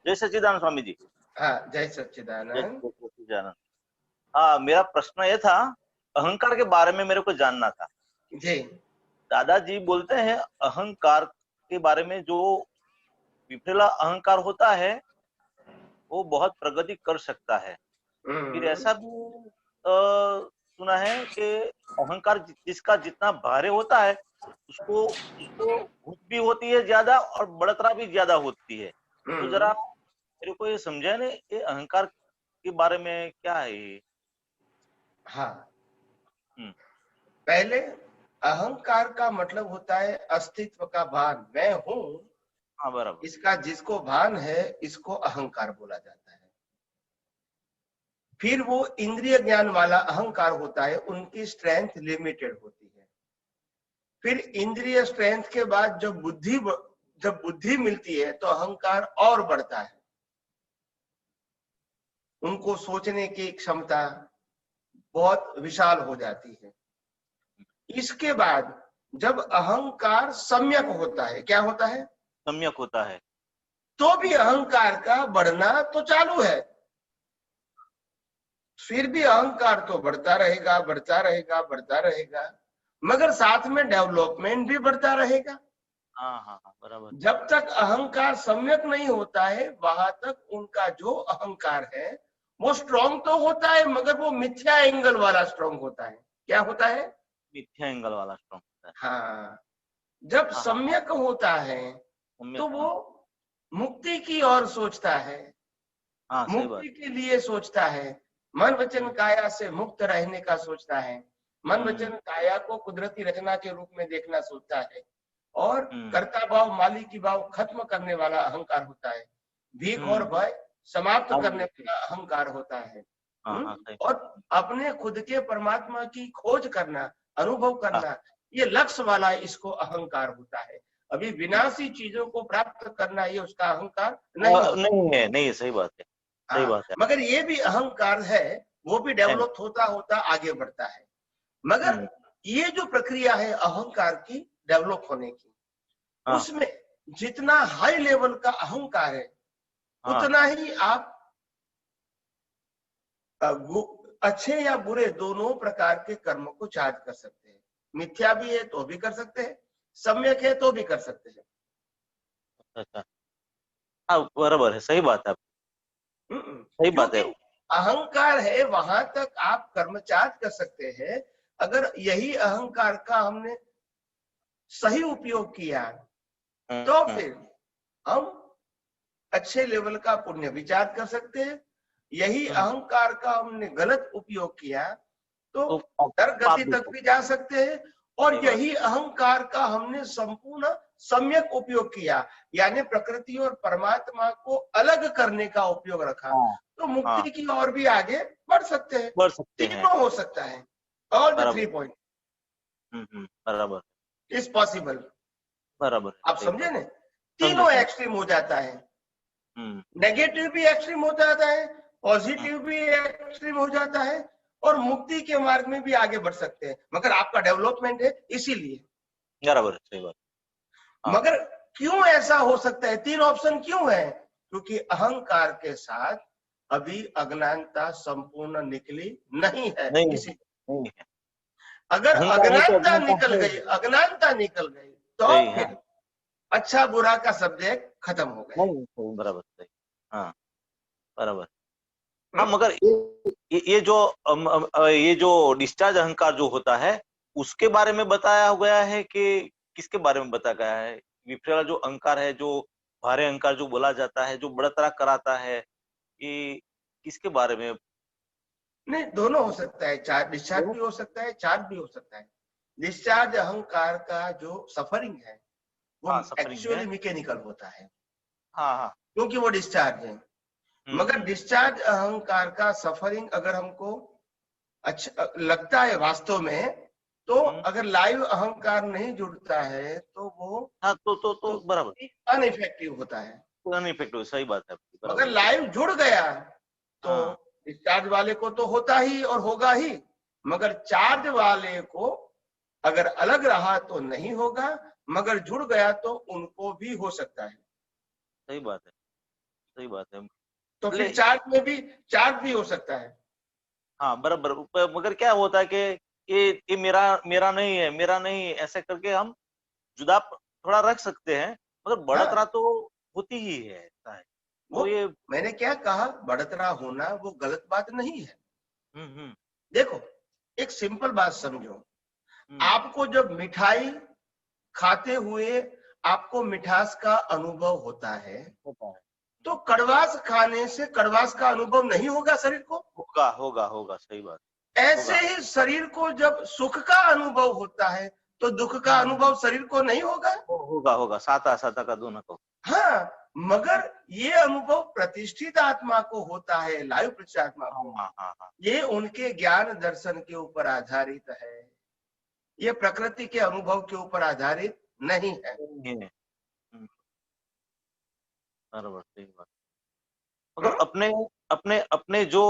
जय सच्चिदानंद स्वामी जी। हाँ, जय जय सच्चिदानंद। सच्चिदानंद। हाँ, मेरा प्रश्न ये था, अहंकार के बारे में मेरे को जानना था जी। दादाजी बोलते हैं अहंकार के बारे में, जो विफला अहंकार होता है वो बहुत प्रगति कर सकता है। फिर ऐसा भी सुना है कि अहंकार जिसका जितना भारे होता है उसको उसको भूख भी होती है ज्यादा और बढ़तरा भी ज्यादा होती है। तो जरा मेरे को ये समझाए ना, ये अहंकार के बारे में क्या है ये? हाँ, हम्म। पहले अहंकार का मतलब होता है अस्तित्व का भान, मैं हूं। हाँ, बराबर। इसका जिसको भान है इसको अहंकार बोला जाता है। फिर वो इंद्रिय ज्ञान वाला अहंकार होता है, उनकी स्ट्रेंथ लिमिटेड होती है। फिर इंद्रिय स्ट्रेंथ के बाद जब बुद्धि मिलती है तो अहंकार और बढ़ता है, उनको सोचने की क्षमता बहुत विशाल हो जाती है। इसके बाद जब अहंकार सम्यक होता है, क्या होता है? सम्यक होता है। तो भी अहंकार का बढ़ना तो चालू है, फिर भी अहंकार तो बढ़ता रहेगा, बढ़ता रहेगा, बढ़ता रहेगा, मगर साथ में डेवलपमेंट भी बढ़ता रहेगा। हाँ हाँ हाँ, बराबर। जब तक अहंकार सम्यक नहीं होता है वहां तक उनका जो अहंकार है वो स्ट्रांग तो होता है, मगर वो मिथ्या एंगल वाला स्ट्रांग होता है। क्या होता है? मिथ्या एंगल वाला स्ट्रॉन्ग होता है। हाँ, जब हाँ हाँ, सम्यक होता है तो सम्यक। वो हाँ मुक्ति की ओर सोचता है, हाँ, सही बात। मुक्ति के लिए सोचता है, मन वचन काया से मुक्त रहने का सोचता है, मन वचन काया को कुदरती रचना के रूप में देखना सोचता है, और कर्ता भाव मालिकी भाव खत्म करने वाला अहंकार होता है, भीख और भय समाप्त करने वाला अहंकार होता है। और अपने खुद के परमात्मा की खोज करना, अनुभव करना, ये लक्ष्य वाला इसको अहंकार होता है। अभी विनाशी चीजों को प्राप्त करना ये उसका अहंकार नहीं है, नहीं है, सही बात है, सही बात है। मगर ये भी अहंकार है, वो भी डेवलप होता होता आगे बढ़ता है। मगर ये जो प्रक्रिया है अहंकार की डेवलप होने की, उसमें जितना हाई लेवल का अहंकार है उतना ही आप अच्छे या बुरे दोनों प्रकार के कर्म को चार्ज कर सकते हैं। मिथ्या भी है तो भी कर सकते हैं, सम्यक है तो भी कर सकते हैं। अच्छा, हाँ, बराबर है, सही बात है, सही बात है। अहंकार है वहां तक आप कर्म चार्ज कर सकते हैं। अगर यही अहंकार का हमने सही उपयोग किया तो फिर हम अच्छे लेवल का पुण्य विचार कर सकते हैं। यही अहंकार का हमने गलत उपयोग किया तो नरक गति तक भी जा सकते हैं। और यही अहंकार का हमने संपूर्ण सम्यक उपयोग किया, यानी प्रकृति और परमात्मा को अलग करने का उपयोग रखा, तो मुक्ति की ओर भी आगे बढ़ सकते हैं। तीनों हो सकता है, ऑल द 3 पॉइंट बराबर इज पॉसिबल। बराबर, आप समझे ना, तीनों एक्सट्रीम हो जाता है, नेगेटिव भी एक्सट्रीम हो जाता है, पॉजिटिव भी एक्सट्रीम हो जाता है, और मुक्ति के मार्ग में भी आगे बढ़ सकते हैं, मगर आपका डेवलपमेंट है इसीलिए। बराबर, सही बात। मगर क्यों ऐसा हो सकता है? 3 ऑप्शन क्यों है? क्योंकि अहंकार के साथ अभी अज्ञानता संपूर्ण निकली नहीं है। नहीं है। अगर अज्ञानता निकल गई तो फिर अच्छा बुरा का सब्जेक्ट खत्म हो गया। बराबर, सही। हाँ, बराबर। हाँ, मगर ये जो डिस्चार्ज अहंकार जो होता है उसके बारे में बताया गया है कि किसके बारे में बताया गया है? विफला जो अहंकार है, जो भारे अहंकार जो बोला जाता है, जो बढ़तरा कराता है, ये किसके बारे में? नहीं, दोनों हो सकता है, चार्ज डिस्चार्ज भी हो सकता है, चार्ज भी हो सकता है। डिस्चार्ज अहंकार का जो सफरिंग है वो एक्चुअली मैकेनिकल होता है, क्योंकि वो डिस्चार्ज है। मगर डिस्चार्ज अहंकार का सफरिंग अगर हमको अच्छा लगता है वास्तव में, तो अगर लाइव अहंकार नहीं जुड़ता है तो वो तो बराबर अनइफेक्टिव होता है। अनइफेक्टिव, सही बात है। अगर लाइव जुड़ गया तो डिस्चार्ज वाले को तो होता ही और होगा ही, मगर चार्ज वाले को अगर अलग रहा तो नहीं होगा, मगर जुड़ गया तो उनको भी हो सकता है। सही बात है। सही बात है। तो फिर चार्ज भी हो सकता है। हाँ बराबर, मगर क्या होता है कि ये मेरा मेरा नहीं है, मेरा नहीं है, ऐसे करके हम जुदा थोड़ा रख सकते हैं, मगर बढ़ोतरा हाँ, तो होती ही है, ऐसा है। वो तो ये मैंने क्या कहा, बढ़तरा होना वो गलत बात नहीं है। हम्म। देखो, एक सिंपल बात समझो, हम्म। आपको जब मिठाई खाते हुए आपको मिठास का अनुभव होता है, होता है। तो कड़वास खाने से कड़वास का अनुभव नहीं होगा शरीर को? होगा होगा होगा, सही बात। ऐसे होगा। ही शरीर को जब सुख का अनुभव होता है तो दुख का हम्म। अनुभव शरीर को नहीं होगा? होगा होगा, साता साता का दोनों को। हाँ, मगर ये अनुभव प्रतिष्ठित आत्मा को होता है, लायु आत्मा हाँ को। हाँ हाँ हाँ। ये उनके ज्ञान दर्शन के ऊपर आधारित है, ये प्रकृति के अनुभव के ऊपर आधारित नहीं है। ये है। बराबर, सही बात। मगर हुँ? अपने अपने अपने जो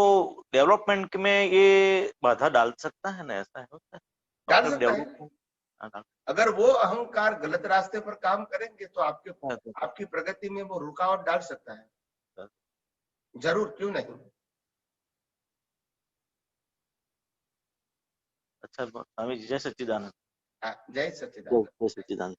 डेवलपमेंट में ये बाधा डाल सकता है ना, ऐसा है, होता है डाल अपने सकता है। डेवलपमेंट। हाँ, डाल अगर वो अहंकार गलत रास्ते पर काम करेंगे तो सकता आपकी प्रगति में वो रुकावट डाल सकता है। है। जरूर, क्यों नहीं। अच्छा, स्वामी जी जय सच्चिदानंद। जय सच्चिदानंद। जय सच्चिदानंद।